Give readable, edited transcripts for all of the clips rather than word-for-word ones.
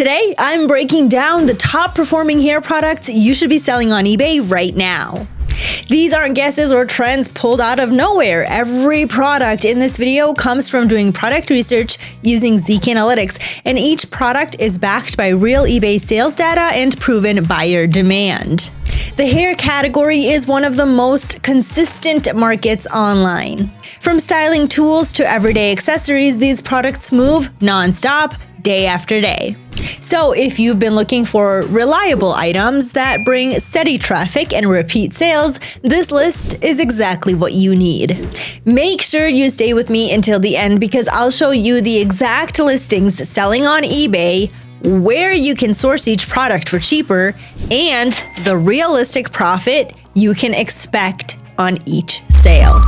Today, I'm breaking down the top performing hair products you should be selling on eBay right now. These aren't guesses or trends pulled out of nowhere. Every product in this video comes from doing product research using Zeek Analytics, and each product is backed by real eBay sales data and proven buyer demand. The hair category is one of the most consistent markets online. From styling tools to everyday accessories, these products move nonstop, day after day. So if you've been looking for reliable items that bring steady traffic and repeat sales, this list is exactly what you need. Make sure you stay with me until the end because I'll show you the exact listings selling on eBay, where you can source each product for cheaper, and the realistic profit you can expect on each sale.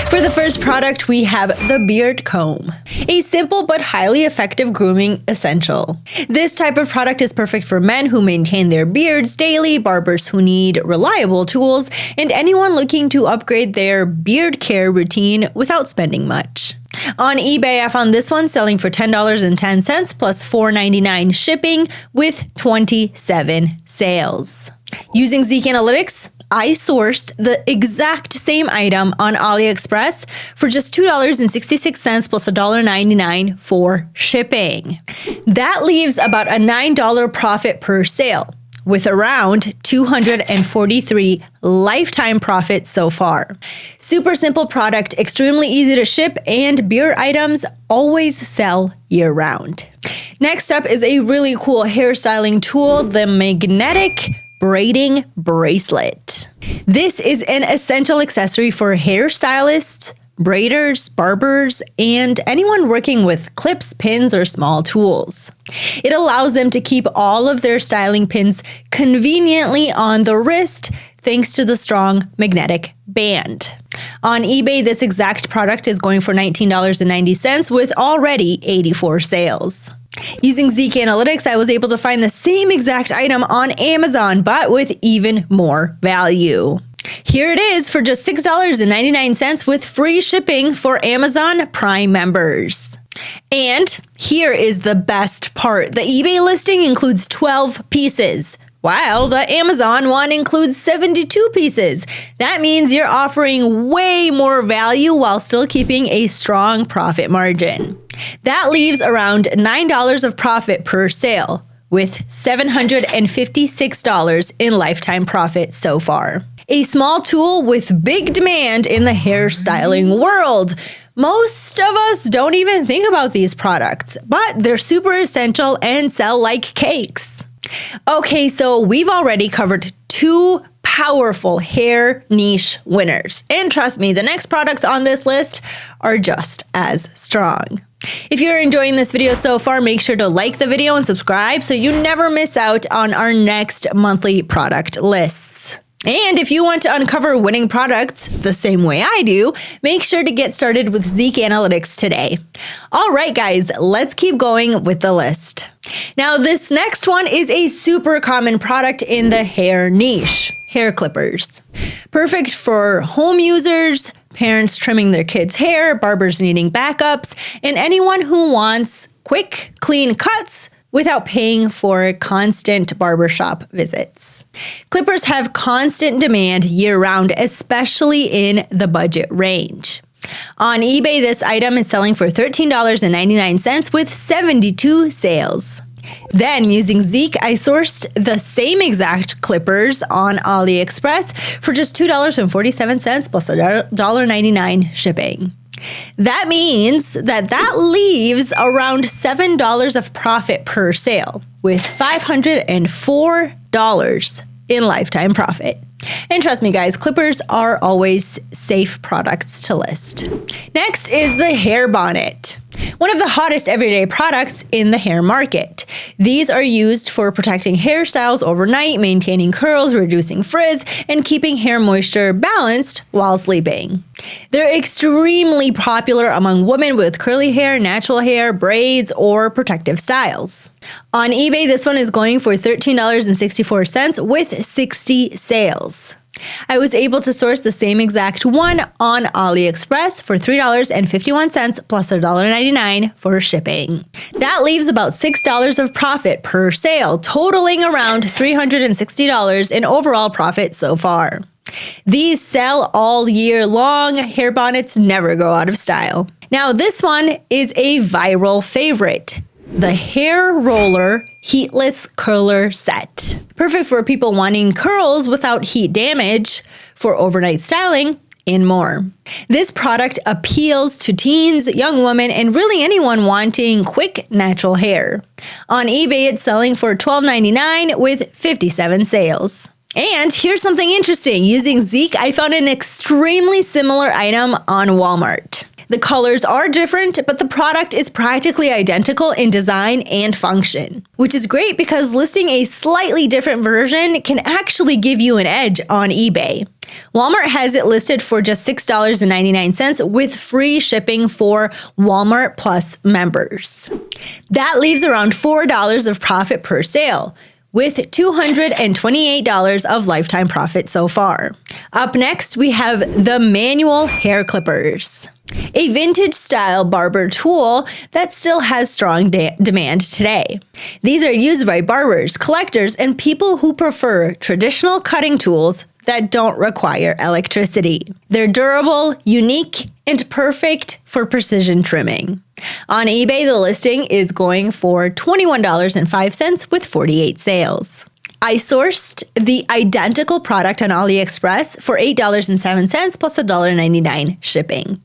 For the first product, we have the beard comb, a simple but highly effective grooming essential. This type of product is perfect for men who maintain their beards daily, barbers who need reliable tools, and anyone looking to upgrade their beard care routine without spending much. On eBay, I found this one selling for $10.10 plus $4.99 shipping with 27 sales. Using Zeek Analytics, I sourced the exact same item on AliExpress for just $2.66 plus $1.99 for shipping. That leaves about a $9 profit per sale, with around $243 lifetime profit so far. Super simple product, extremely easy to ship, and beard items always sell year-round. Next up is a really cool hairstyling tool, the magnetic braiding bracelet. This is an essential accessory for hairstylists, braiders, barbers, and anyone working with clips, pins, or small tools. It allows them to keep all of their styling pins conveniently on the wrist thanks to the strong magnetic band. On eBay, this exact product is going for $19.90 with already 84 sales. Using Zeek Analytics, I was able to find the same exact item on Amazon, but with even more value. Here it is for just $6.99 with free shipping for Amazon Prime members. And here is the best part. The eBay listing includes 12 pieces, while the Amazon one includes 72 pieces. That means you're offering way more value while still keeping a strong profit margin. That leaves around $9 of profit per sale, with $756 in lifetime profit so far. A small tool with big demand in the hairstyling world. Most of us don't even think about these products, but they're super essential and sell like cakes. Okay, so we've already covered two powerful hair niche winners. And trust me, the next products on this list are just as strong. If you're enjoying this video so far, make sure to like the video and subscribe so you never miss out on our next monthly product lists. And if you want to uncover winning products the same way I do, make sure to get started with Zeek Analytics today. All right, guys, let's keep going with the list. Now, this next one is a super common product in the hair niche, hair clippers. Perfect for home users, parents trimming their kids' hair, barbers needing backups, and anyone who wants quick, clean cuts without paying for constant barbershop visits. Clippers have constant demand year-round, especially in the budget range. On eBay, this item is selling for $13.99 with 72 sales. Then, using Zeek, I sourced the same exact clippers on AliExpress for just $2.47 plus $1.99 shipping. That means that leaves around $7 of profit per sale, with $504 in lifetime profit. And trust me, guys, clippers are always safe products to list. Next is the hair bonnet, one of the hottest everyday products in the hair market. These are used for protecting hairstyles overnight, maintaining curls, reducing frizz, and keeping hair moisture balanced while sleeping. They're extremely popular among women with curly hair, natural hair, braids, or protective styles. On eBay, this one is going for $13.64 with 60 sales. I was able to source the same exact one on AliExpress for $3.51 plus $1.99 for shipping. That leaves about $6 of profit per sale, totaling around $360 in overall profit so far. These sell all year long. Hair bonnets never go out of style. Now this one is a viral favorite. The Hair Roller Heatless Curler Set. Perfect for people wanting curls without heat damage, for overnight styling, and more. This product appeals to teens, young women, and really anyone wanting quick, natural hair. On eBay, it's selling for $12.99 with 57 sales. And here's something interesting. Using Zeek, I found an extremely similar item on Walmart. The colors are different, but the product is practically identical in design and function, which is great because listing a slightly different version can actually give you an edge on eBay. Walmart has it listed for just $6.99 with free shipping for Walmart Plus members. That leaves around $4 of profit per sale, with $228 of lifetime profit so far. Up next, we have the manual hair clippers. A vintage style barber tool that still has strong demand today. These are used by barbers, collectors, and people who prefer traditional cutting tools that don't require electricity. They're durable, unique, and perfect for precision trimming. On eBay, the listing is going for $21.05 with 48 sales. I sourced the identical product on AliExpress for $8.07 plus $1.99 shipping.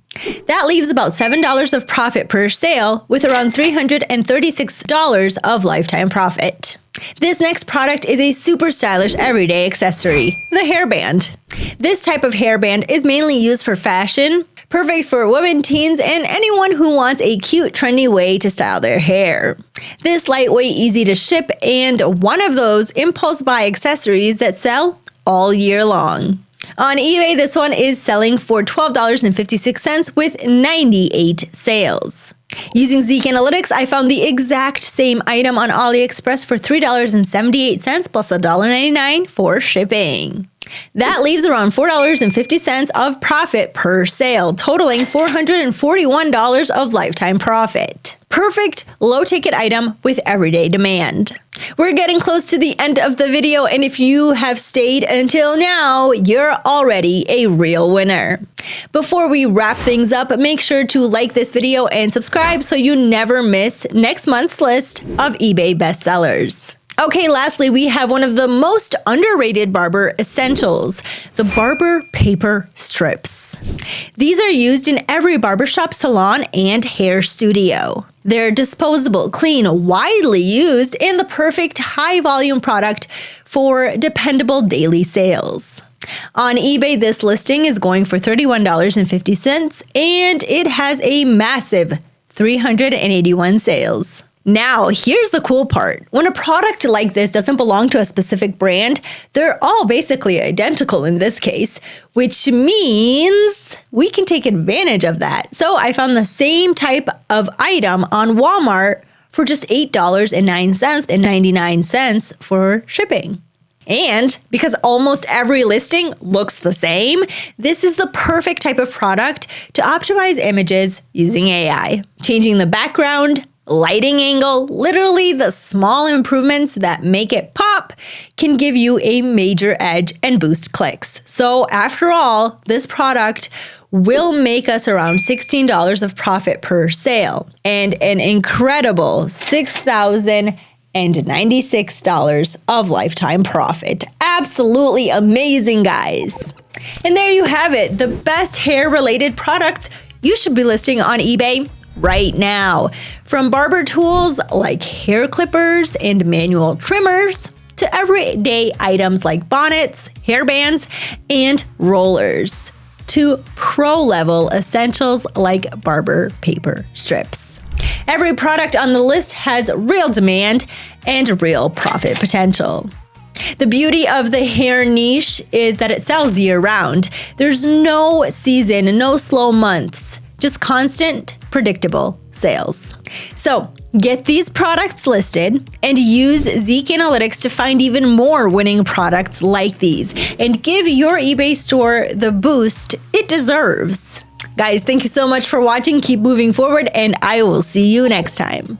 That leaves about $7 of profit per sale with around $336 of lifetime profit. This next product is a super stylish everyday accessory, the hairband. This type of hairband is mainly used for fashion, perfect for women, teens, and anyone who wants a cute, trendy way to style their hair. This lightweight, easy to ship, and one of those impulse buy accessories that sell all year long. On eBay, this one is selling for $12.56 with 98 sales. Using Zeek Analytics, I found the exact same item on AliExpress for $3.78 plus $1.99 for shipping. That leaves around $4.50 of profit per sale, totaling $441 of lifetime profit. Perfect low-ticket item with everyday demand. We're getting close to the end of the video, and if you have stayed until now, you're already a real winner. Before we wrap things up, make sure to like this video and subscribe so you never miss next month's list of eBay bestsellers. Okay, lastly, we have one of the most underrated barber essentials, the barber paper strips. These are used in every barbershop, salon, and hair studio. They're disposable, clean, widely used, and the perfect high-volume product for dependable daily sales. On eBay, this listing is going for $31.50, and it has a massive 381 sales. Now, here's the cool part. When a product like this doesn't belong to a specific brand, they're all basically identical in this case, which means we can take advantage of that. So I found the same type of item on Walmart for just $8.09 and 99 cents for shipping. And because almost every listing looks the same, this is the perfect type of product to optimize images using AI. Changing the background, lighting angle, literally the small improvements that make it pop can give you a major edge and boost clicks. So after all, this product will make us around $16 of profit per sale and an incredible $6,096 of lifetime profit. Absolutely amazing, guys. And there you have it, the best hair-related products you should be listing on eBay right now. From barber tools like hair clippers and manual trimmers to everyday items like bonnets, hairbands, and rollers to pro-level essentials like barber paper strips. Every product on the list has real demand and real profit potential. The beauty of the hair niche is that it sells year-round. There's no season, no slow months, just constant, predictable sales. So Get these products listed and use Zeek Analytics to find even more winning products like these and give your eBay store the boost it deserves. Guys, thank you so much for watching. Keep moving forward, and I will see you next time.